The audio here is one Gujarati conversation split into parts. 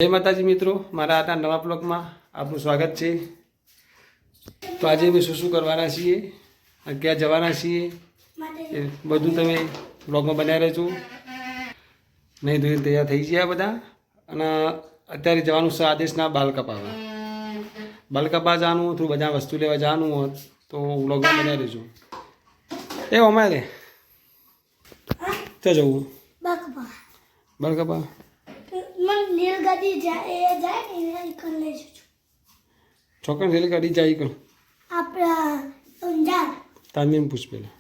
જય માતાજી મિત્રો, મારા આજના નવા બ્લોગમાં આપનું સ્વાગત છે। તો આજે અમે શું કરવાના છીએ, ક્યાં જવાના છીએ એ બધું તમે બ્લોગમાં બનાવી રહેજો। નહીં ધોઈને તૈયાર થઈ ગયા બધા, અને અત્યારે જવાનું છે આદેશના બાલ કપાવવા। બાલ કપાવવા જવાનું, થોડું બધા વસ્તુ લેવા જવાનું હોત તો બ્લોગમાં બનાવી રહેજો। એ અમારે ક્યાં જવું? બાલ કપાવવા છોકરા રેલગાડી જાય કર તામીન પૂછ પેલા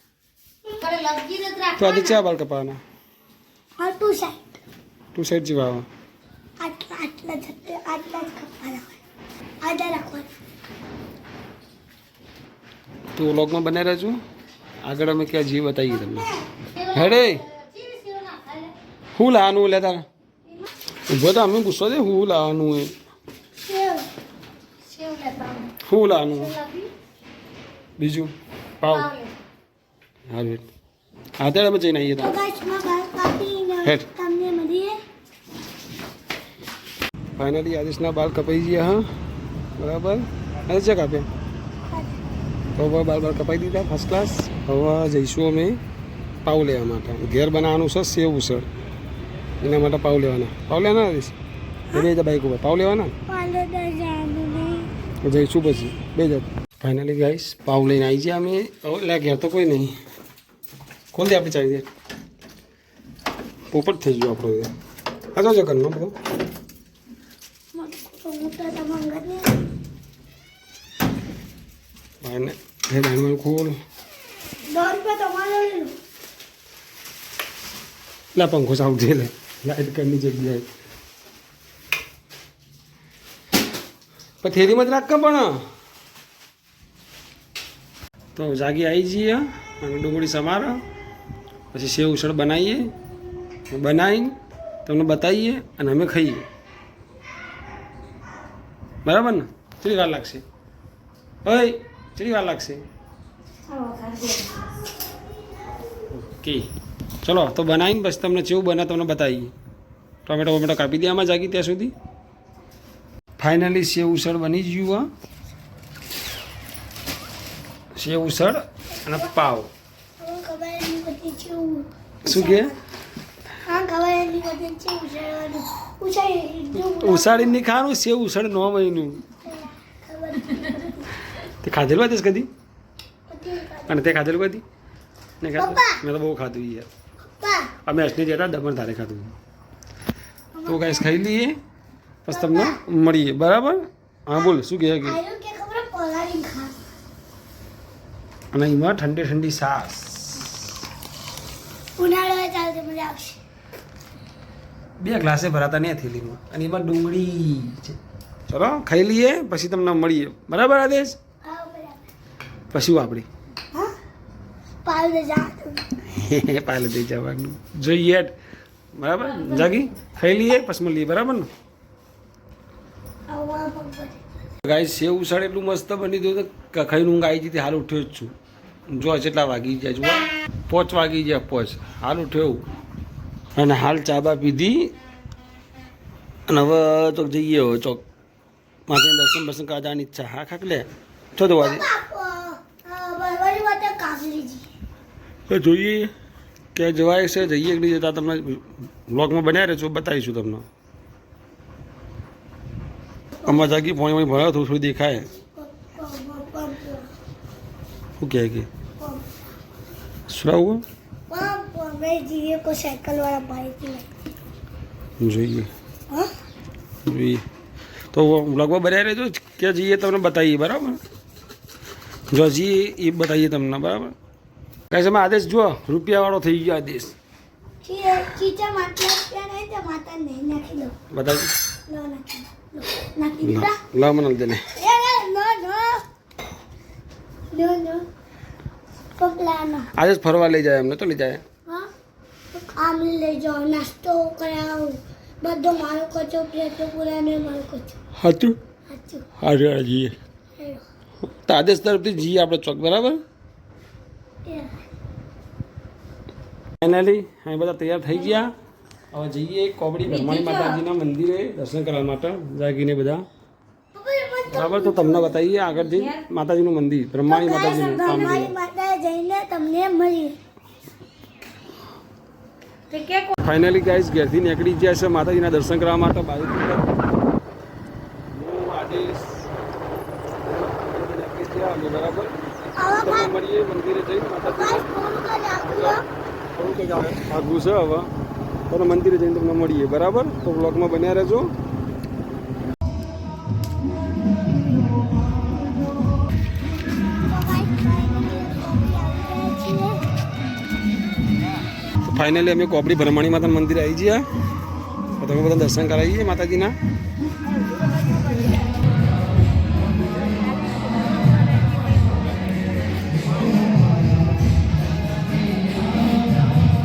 તો આજે ચા બાલ કપાવાના ટુ સાઈડ જીવા તો વ્લોગમાં બનાવી રહેજો। આગળ અમે ક્યાં જીવ બતાવીએ તમને। હેડે હું લાવવાનું લે તારે ઉભો તો અમે પૂછો છે હું લાવવાનું એ શું લાવવાનું બીજું પાવ હા વેટ હા ત્યારે અમે જઈને આવીએ હેઠ ફાઇનલી આદેશના બાલ કપાઈ ગયા હા બરાબર આજે ચેક આપે તો હવે બાલ કપાઈ દીધા ફર્સ્ટ ક્લાસ। હવે જઈશું અમે પાવ લેવા માટે। ઘેર બનાવવાનું છે સેવ ઉસળ, એના માટે પાવ લેવાના। પાવ લેવાના આદેશ બે જા બાઈક ઉપર પાવ લેવાના જઈશું પછી બે જા। ફાઇનલી ગાઈસ પાવ લઈને આવી ગયા અમે। લે ઘેર તો કોઈ નહીં, ખોલ દે આપણી ચાવી દે, પોપટ થઈ ગયો આપણો। આ જો ઘરનો બધો ભાઈને હે ભાઈ ખોલ લે પંખો ચાલુ છે લે લાઈટ કરની જગ્યાએ પણ થેરીમાં જ રાખ પણ તો જાગી આવી જઈએ અને ડુંગળી સમારો પછી સેવ ઉસળ બનાવીએ, બનાવીને તમને બતાવીએ અને અમે ખાઈએ બરાબર ને? કેટલી વાર લાગશે ઓય કેટલી વાર લાગશે? ઓકે ચલો તો બનાવીને બસ તમને જેવું બને તમને બતાવીએ। ટોમેટો વોમેટો કાપી દે આમાં જાગી ત્યાં સુધી। ફાઇનલી સેવ ઉસળ બની ગયું। સેવ ઉસળ અને પાવ શું કે ઉસાડીને નહીં ખાવાનું, સેવ ઉસળ 9 મહિનું તે ખાધેલું હતી કદી? અને તે ખાધેલું કદી નહીં ખાધું? મેં તો બહુ ખાધું યાર, અમે અસલી જતા દમણ ધારે ખાધું। તો ગાઈસ ખાઈ લઈએ પછી તમને મળીએ બરાબર। હા બોલ શું કહે કે? અને એમાં ઠંડી ઠંડી છાશ બે ગ્લાસે ભરાતા નહીં થેલીમાં, અને એમાં ડુંગળી છે। ચલો ખાઈ લઈએ પછી તમને મળીએ બરાબર આદેશ? પછી આપણે પાલે દઈ જવાનું જોઈએ બરાબર। જાગી ખાઈ લઈએ પછી મળીએ બરાબર ને ગાઈસ? સેવ ઉસળ એટલું મસ્ત બની ગયું કે ખાઈને ઊંઘ આવી જતી, હાલ ઉઠ્યો જ છું। જો જેટલા વાગી જાય જુઓ 5 વાગી ગયા 5, હાલ ઉઠ્યો અને હાલ ચા બા પીધી અને હવે તો જઈએ હવે ચોક માથે દર્શન બર્શન કરવા જવાની ઈચ્છા। હા ખાક લે છો તો વાજે જોઈએ ક્યાં જવાય છે, જઈએ કે નહીં જતા તમને બ્લોગમાં બનાવી રહેજો, બતાવીશું તમને। અમારા જાગી પોણી ભરાયો થોડું થોડું દેખાય શું કહે કે સુરાવું જોઈએ જોઈએ તો બ્લોગમાં બનાવી રહેજો ક્યાં જઈએ તમને બતાવીએ બરાબર। જો જઈએ એ બતાવીએ તમને બરાબર। કઈ સમય આદેશ જો રૂપિયાવાળો થઈ ગયો આદેશ બતાવી લા મને દે આદેશ ફરવા લઈ જાય, એમને તો લઈ જાય આમ લઈ જાઓ, નાસ્તો કરાવો, બધો મારો કચો પ્લેટો પૂરાને મારો કચો સાચું સાચું જઈએ તો આદેશ તરફથી જઈએ આપણે ચોક બરાબર। ફાઇનલી અહીં બધા તૈયાર થઈ ગયા હવે જઈએ કોબડી બ્રહ્માણી માતાજીના મંદિરે દર્શન કરવા માટે જાગીને બધા. બરાબર, તો તમને બતાવીએ આગળથી માતાજીનું મંદિર, બ્રહ્માણી માતાજીનું. બ્રહ્માણી માતા જઈને તમને મળીએ. ફાઇનલી ગાઈસ ઘેરથી નીકળી ગયા છે માતાજીના દર્શન કરવા માટે. બાજુ બરાબર, મળીએ મંદિરે જઈને માતાજી. થોડું કંઈક આગું છે હવે, તો મંદિરે જઈને તમને મળીએ. બરાબર, તો બ્લોગમાં બન્યા રહેજો. ફાઇનલી અમે કોબડી બ્રહ્માણી માતાના મંદિરે આવી ગયા. તો તમે બધા દર્શન કરાવીએ માતાજીના.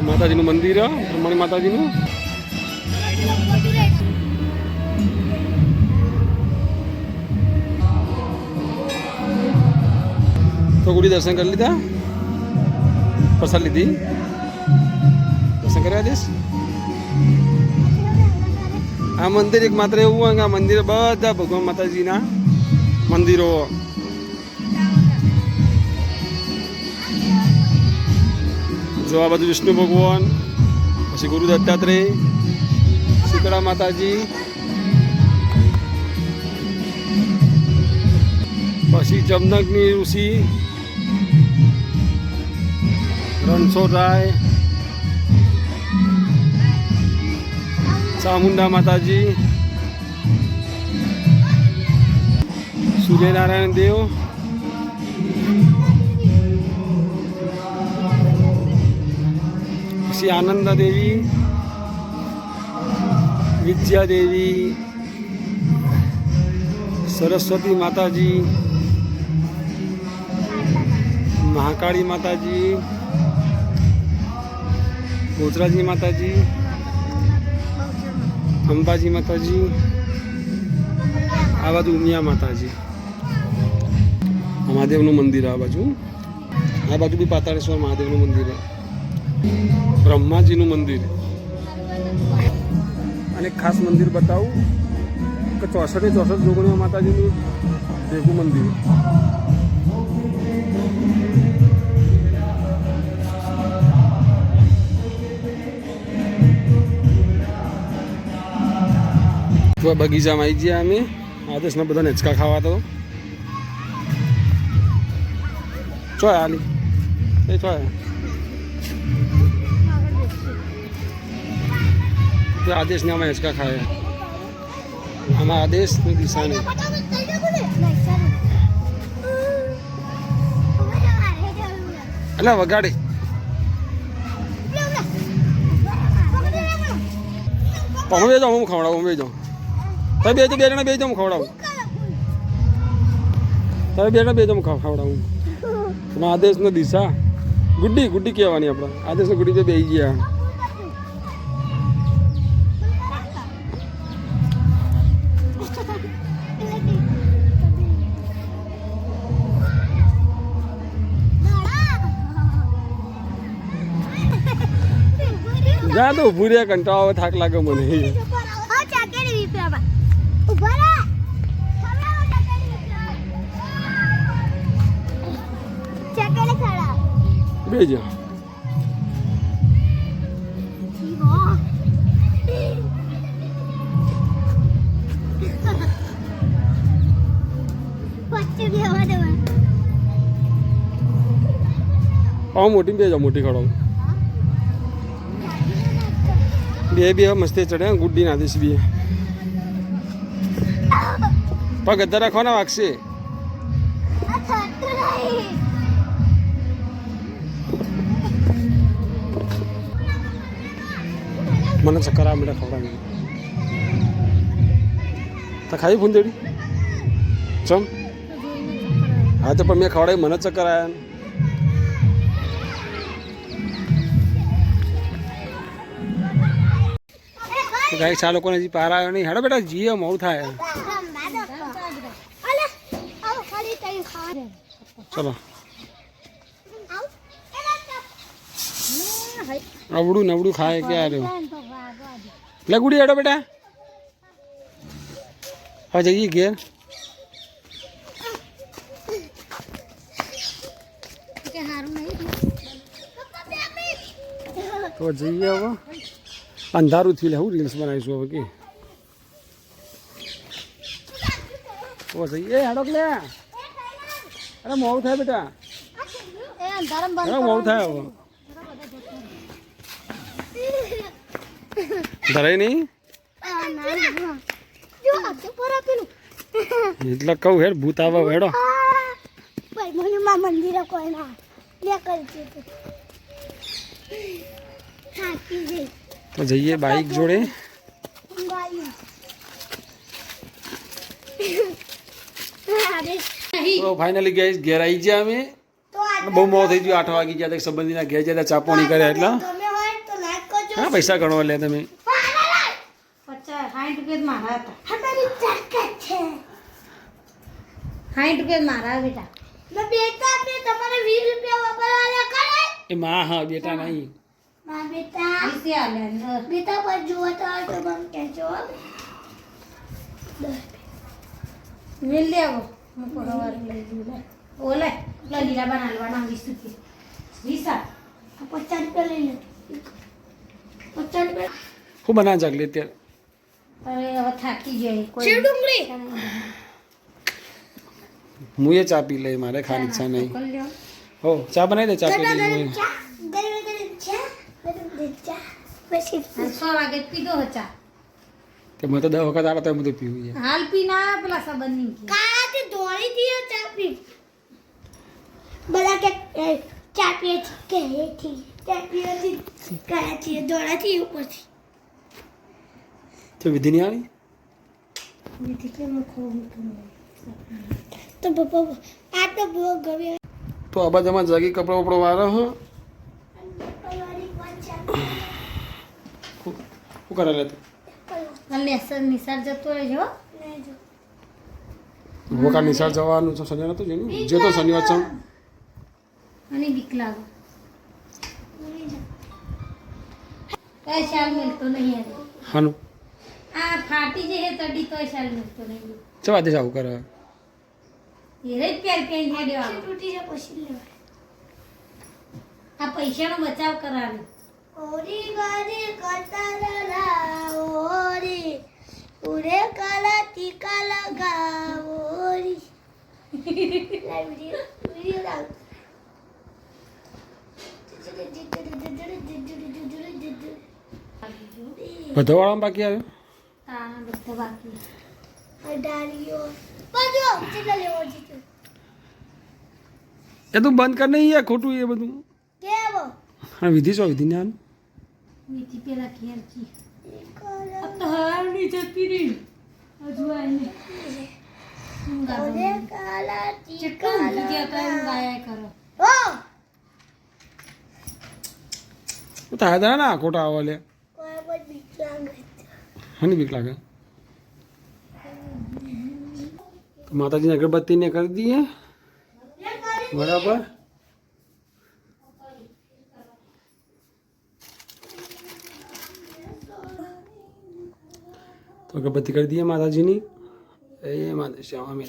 માતાજીનું મંદિર, બ્રહ્માણી માતાજીનું. તો ગુડી દર્શન કરી લીધા, પ્રસાદ લીધી, દર્શન કર્યા દેશ. આ મંદિર એક માત્ર એવું હોય કે આ મંદિર બધા ભગવાન માતાજીના મંદિરો. જો આ બધું વિષ્ણુ ભગવાન, પછી ગુરુ દત્તાત્રેય, શીતળા માતાજી, પછી જમનગની ઋષિ, રણછોડરાય, ચામુંડા માતાજી, સૂર્યનારાયણ દેવ, પછી આનંદા દેવી, વિદ્યા દેવી, સરસ્વતી માતાજી, મહાકાળી માતાજી, ગોજરાજી માતાજી, અંબાજી માતાજી, આ બાજુ ઉમિયા માતાજી, મહાદેવનું મંદિર. આ બાજુ બી પાતાળેશ્વર મહાદેવનું મંદિર, બ્રહ્માજીનું મંદિર. અને ખાસ મંદિર બતાવું કે 64 જોગણીઓ માતાજીનું ભેગું મંદિર. તો બગીચામાં આવી ગયા અમે. આદેશના બધા નેચકા ખાવા. તો ચો આલી એ ચો આદેશને અમે હેચકા ખાયા. આમાં આદેશની દિશા નહીં. એટલે વગાડે અમે બે જાઉં, હું ખવડાવું. અમે બે જાઉં, તમે બે જણા બે જાઉં, હું ખવડાવું. તમે બે જણા બે જાઉં, ખવડાવું. આદેશનો દિશા ગુડ્ડી ગુડ્ડી કહેવાની આપણે. આદેશનો ગુડ્ડી તો બે ગયા. જા તો ઉભું રહ્યા, કંટાળો આવે, થાક લાગે મને. બે જા મોટી બે જાઓ, મોટી ખવડાવું. બે મસ્તી ચડે ગુડ્ડી ના દેશ. બે પગ અધા રાખવાના, વાગશે. મને ચક્કર આ બેટા ખવડાવી. તો ખાઈ ફૂંદેડી ચમ. હા તો પણ મેં ખવડાવી, મને ચક્કર આવ્યા. ગાય આ લોકોને હજી પાર આવ્યો નહીં. હેડો બેટા જીએ, મોડું થાય. ચલો અવડું નવડું ખાય ક્યારે લે ગુડી હેડો બેટા હવે જઈએ ઘેર તો જઈએ હવે અંધારું થયું હું રીલ્સ બનાવીશું હવે કે તો જઈએ હેડો લે અરે મોડું થાય બેટા મોડું થાય હવે ધરાય નહીં એટલે કહું હેડ ભૂત આવે હેડો મંદિર કોઈ ના લે કરી તો જઈએ બાઈક જોડે તો ફાઇનલી ગઈ ઘેર આવી ગયા અમે બહુ મોડું થઈ ગયું 8 વાગી ગયા સંબંધીના ઘેર જતા ચા પાણી કર્યા એટલે હા પૈસા ગણવા લે તમે 60 રૂપિયા મારા બેટા તમારે 20 રૂપિયા વાપરવા કરે એ માં હા બેટા નહીં ના બેટા પૈસે આલ્યા બેટા પર જુઓ તો મને કહેજો મિલ લેવો હું પરવાર લઈ જઉં લે ઓલે લીલા બનાવવાના 20 રૂપિયા 50 રૂપિયા લઈ લે 50 રૂપિયા હું બના ચાકલી અત્યારે અરે હવે થાકી જાય શેવ ડુંગળી હું એ ચા પી લઈ મારે ખાવાની ઈચ્છા નહીં હો ચા બનાવી દે ચા પી લઈ ગરમ ચા પછી 6 વાગે પીધો ચા કે મેં તો 10 વખત આડા તો બધું પીવું છે હાલ પીના પેલા સંબંધી કાળાથી ધોળી થી ચા પી બધા કે ચા પીએ છે કે હેઠી ચા પીએ છે કાળાથી ધોળાથી ઉપરથી તો વિધિ નહીં આવી નીતિ કે હું ખૂબ તો પપ્પા આ તો બહુ ગમે તો આ બાજુમાં જાગી કપડો વપડો વાળો હો શું કરે લે અને નિસાર જતો રહેજો વોકા નિશાળ જવાનું તો શનિવાર નતું જોયું જે તો શનિવાર છે અને બીક લાગે કઈ શાલ મિલતો નહીં યાર હાનું આ ફાટી જે હે તડી તો શાલ મિલતો નહીં ચવા દે આવું કરે એ રે પ્યાર પેન હેડ્યો તૂટી જાય પછી લેવાય આ પૈસાનો બચાવ કરાવે ઓરી ગાડી કતારા ઓરી ઉરે કાલા ટીકા લગાવો ઓરી વિડિયો લાવ બધો વાળા બાકી આવ્યો તાના બધા બાકી અડારીઓ બાજુ ચેલા લેવો જીતો એ તું બંધ કર નહીં યાર ખોટું એ બધું કેવો હા વિધિ છો વિધિ ને નીતિ પેલા ઘેર જી આ તો હારની જતી રહી હજુ આઈને ઓરે કાલા ટીકા ચટકું જગ્યા કાયમ ગાયા કરો ઓ તો થાય તારા ના ખોટા આવા લે કોઈ પણ બીક લાગે હની બીક લાગે તો માતાજીની અગરબત્તીને કરી દઈએ બરાબર તો અગરબત્તી કરી દઈએ માતાજીની એ માતા શ્યામા મેં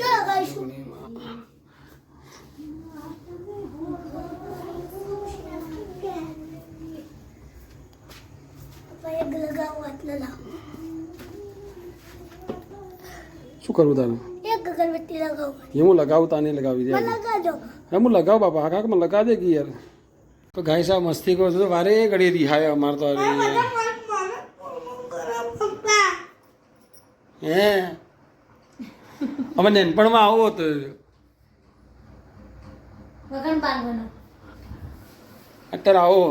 એક લગાવો એટલે લાવ શું કરવું તારે એક અગરબત્તી લગાવો એ હું લગાવું તાને લગાવી દે લગાજો હા હું લગાવ બાપા હા કાક મને લગાવી દે કે યાર તો ગાય સાહેબ મસ્તી કરો છો તો વારે ઘડી રિહાય અમારે તો અરે પપ્પા હે અમે નેનપણમાં આવો તો વગન બાંધવાનો અત્યારે આવો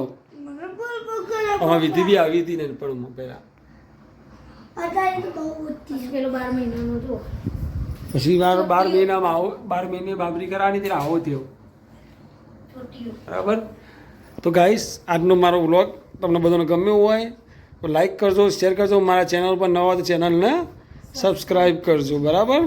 મને બોલ બોલ કરો અમારી વિધિ બી આવી હતી નેનપણમાં પહેલા અત્યારે તો બહુ ઉઠી પેલો 12 મહિનાનો જો પછી વાર 12 મહિનામાં આવો 12 મહિને બાબરી કરાવવાની ત્યારે આવો થયો છોટીઓ બરાબર તો ગાઈસ આજનો મારો વ્લોગ તમને બધાને ગમ્યો હોય તો લાઈક કરજો શેર કરજો મારા ચેનલ પર નવા તો ચેનલને સબસ્ક્રાઈબ કરજો બરાબર